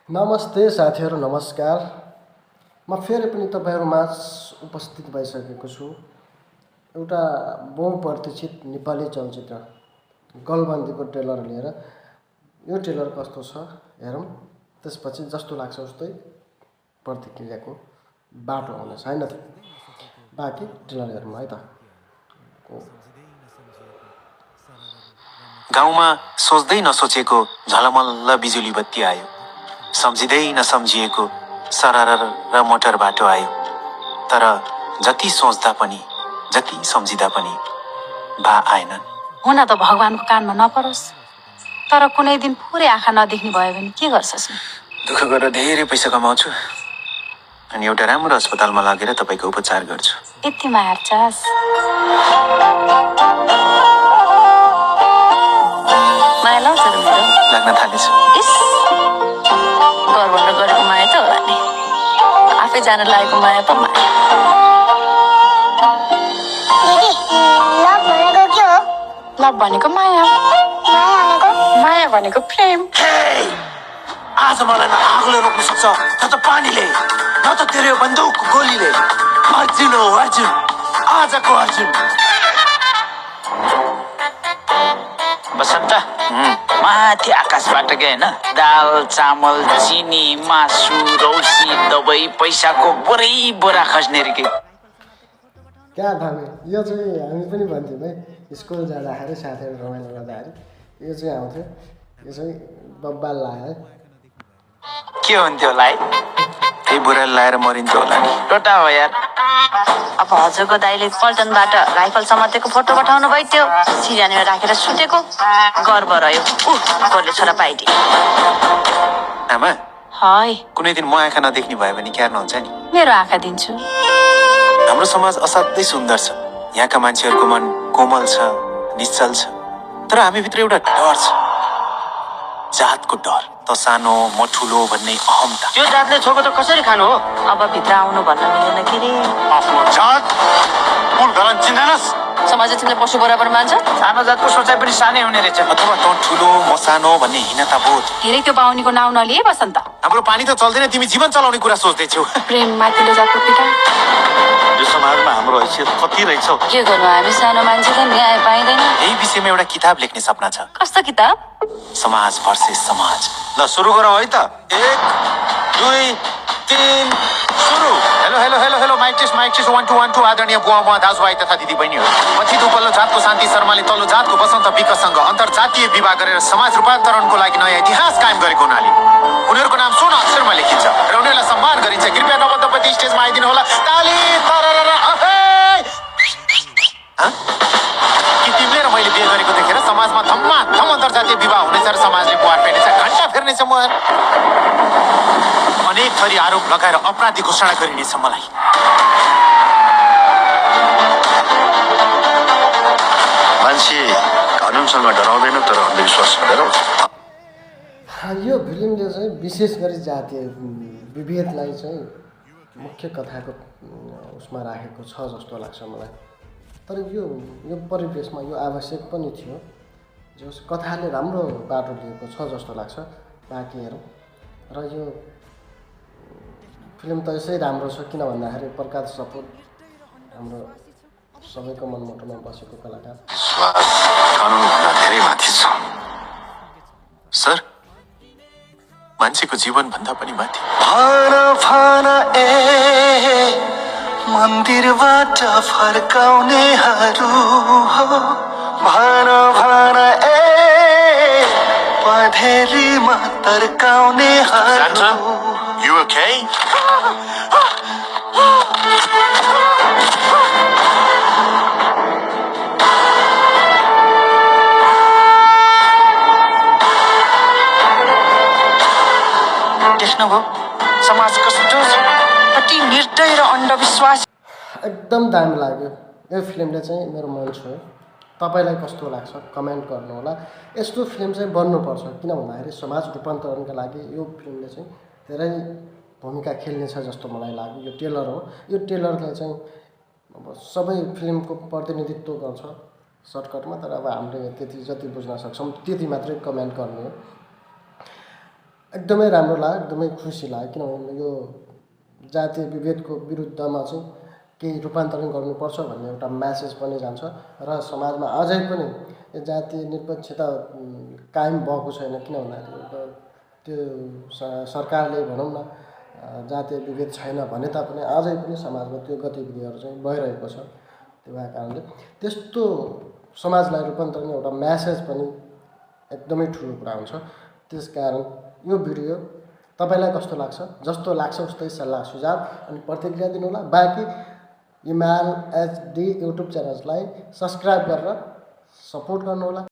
नमस्ते साथीहरू, नमस्कार। म फेरि पनि तपाईँहरूमाझ उपस्थित भइसकेको छु एउटा बहुप्रतीक्षित नेपाली चलचित्र गलबन्दीको ट्रेलर लिएर। यो ट्रेलर कस्तो छ हेरौँ, त्यसपछि जस्तो लाग्छ उस्तै प्रतिक्रियाको बाटो आउनेछ, हैन त? बाँकी ट्रेलर हेरौँ है त। गाउँमा सोच्दै नसोचेको झलमल्ल बिजुली बत्ती आयो। सम्झिँदै नसम्झिएको सररर र मोटर बाटो आयो। तर जति सोच्दा पनि जति सम्झिँदा पनि बा आएनन्। हुन त भगवानको कानमा नपरोस्, तर कुनै दिन पुरै आँखा नदेख्ने भयो भने के गर्छस्? दुःख गरेर धेरै पैसा कमाउँछु अनि एउटा राम्रो अस्पतालमा लगेर तपाईँको उपचार गर्छु। यति माया हेर्छस्? माया लाउँछ र मेरो? लाग्न थालेछ। इस, गर्वले गरेको माया त होला नि। आफै जान लागेको माया पो माया। दिदी, लभ भनेको के हो? लभ भनेको माया, माया भनेको प्रेम। आज मलाई न आगोले रोक्न सक्छ, न त पानीले, न त तेरो बन्दुकको गोलीले। अर्जुन हो अर्जुन, आजको अर्जुन। बसन्त माथि आकाशबाट गए होइन, दाल चामल चिनी मासु रौसी दबाई पैसाको बोरै बोरा खस्ने रे। क्या थाहा, यो चाहिँ हामी पनि भन्थ्यौँ है, स्कुल जाँदाखेरि साथीहरू रमाइलो गर्दाखेरि यो चाहिँ आउँथ्यो। यो चाहिँ बब्बाल लाग्यो है। के हुन्थ्यो होला है? त्यही बुढाले लाएर मरिन्थ्यो होला नि। टोटा हो यार। अब हजुरको दाइले पल्टनबाट राइफल समातेको फोटो पठाउनु भयो, त्यो सिरानीमा राखेर सुतेको गर्व रह्यो। गोरले छोरा पाइदिए। आमा, है, कुनै दिन म आँखा नदेख्ने भयो भने क्यार नहुन्छ नि। मेरो आँखा दिन्छु। हाम्रो समाज असाध्यै सुन्दर छ। यहाँका मान्छेहरूको मन कोमल छ, निश्चल छ। तर हामीभित्र एउटा डर छ, जातको डर। त सानो म ठुलो भन्ने अहमता। त्यो जातले छोको त कसरी खानु हो? अब भित्र आउनु भन्न मिलेन के रे? आफ्नो जात कुन गलन चिन्दैनस्? समाजले तिमीलाई पशु बराबर मान्छ? सानो जातको सोचाइ पनि सानै हुने रहेछ। अथवा त ठुलो म सानो भन्ने हीनता बोध। धेरै त्यो बाहुनीको नाउँ नलिए बसन्त। हाम्रो पानी त चल्दैन, तिमी जीवन चलाउने कुरा सोच्दैछौ। प्रेम माथिल्लो जातको पिता। यो समाजमा हाम्रो हैसियत कति रहेछ? के गर्नु, हामी सानो मान्छेले न्याय पाइँदैन। यही विषयमा एउटा किताब लेख्ने सपना छ। कस्तो किताब? समाज भर्सेस समाज। ल सुरु गरौँ है त। 1 2 3 सुरु। Hello hello hello hello, mic test 1 2 1 2। आदरणीय बुवा म दाजुभाइ तथा दिदीबहिनीहरू, मथित उपल्लो जातको शान्ति शर्माले तल्लो जातको बसन्त विकसँग अन्तर्जातीय विवाह गरेर समाज रूपान्तरणको लागि नयाँ इतिहास कायम गरेको हुनाले उनीहरूको नाम स्वर्ण अक्षरमा लेखिन्छ र उनीहरूलाई सम्मान गरिन्छ। कृपया नवदम्पति स्टेजमा आइदिनु होला। ताली तररर अहे। कि तिमीले र मैले बिहे गरेको देखेर समाजमा धम्माधम अन्तर्जातीय विवाह हुनेछ र समाजले बुहार फेर्नेछ, घन्टा फेर्नेछ मुहार। अनेक थरी आरोप लगाएर अपराधी घोषणा गरिनेछ मलाई। मान्छे कानुनसँग डराउँदैन, तर अन्धविश्वास डराउँछ। यो फिल्मले चाहिँ विशेष गरी जातीय विभेदलाई चाहिँ मुख्य कथाको उसमा राखेको छ जस्तो लाग्छ मलाई। तर यो परिवेशमा यो आवश्यक पनि थियो। जस कथाले राम्रो बाटो लिएको छ जस्तो लाग्छ। बाँकी हेरौँ। र यो फिल्म त यसै राम्रो छ किन भन्दाखेरि प्रकाश सपुर हाम्रो सबैको मनमुटुमा बसेको कलाकार। विश्वास कानुनभन्दा धेरै माथि छ। सर, मान्छेको जीवन भन्दा पनि माथि। भाना भाना मन्दिरबाट फर्काउनेहरू हो। भाना भाना पधेरीमा तर्काउनेहरू। You okay? देख्नुभयो समाज कस्तो कति निर्दय र अन्धविश्वास। एकदम दामी लाग्यो यो फिल्मले चाहिँ, मेरो मन छोयो। तपाईँलाई कस्तो लाग्छ कमेन्ट गर्नुहोला। यस्तो फिल्म चाहिँ बन्नुपर्छ किन भन्दाखेरि समाज रूपान्तरणका लागि यो फिल्मले चाहिँ धेरै भूमिका खेल्नेछ जस्तो मलाई लाग्यो। यो ट्रेलर हो, यो ट्रेलरले चाहिँ अब सबै फिल्मको प्रतिनिधित्व गर्छ सर्टकटमा। तर अब हामीले त्यति जति बुझ्न सक्छौँ त्यति मात्रै कमेन्ट गर्ने हो। एकदमै राम्रो लाग्यो, एकदमै खुसी लाग्यो। किनभने यो जातीय विभेदको विरुद्धमा चाहिँ केही रूपान्तरण गर्नुपर्छ भन्ने एउटा म्यासेज पनि जान्छ र समाजमा अझै पनि यो जातीय निरपेक्षता कायम भएको छैन। किन भन्दाखेरि त्यो सरकारले भनौँ न जातीय विभेद छैन भने तापनि अझै पनि समाजमा त्यो गतिविधिहरू चाहिँ भइरहेको छ। त्यो भएको कारणले त्यस्तो समाजलाई रूपान्तरण एउटा म्यासेज पनि एकदमै ठुलो कुरा हुन्छ। त्यसकारण यो भिडियो तपाईँलाई कस्तो लाग्छ, जस्तो लाग्छ उस्तै सल्लाह सुझाव अनि प्रतिक्रिया दिनुहोला। बाँकी हिमाल HD युट्युब च्यानललाई सब्सक्राइब गरेर सपोर्ट गर्नुहोला।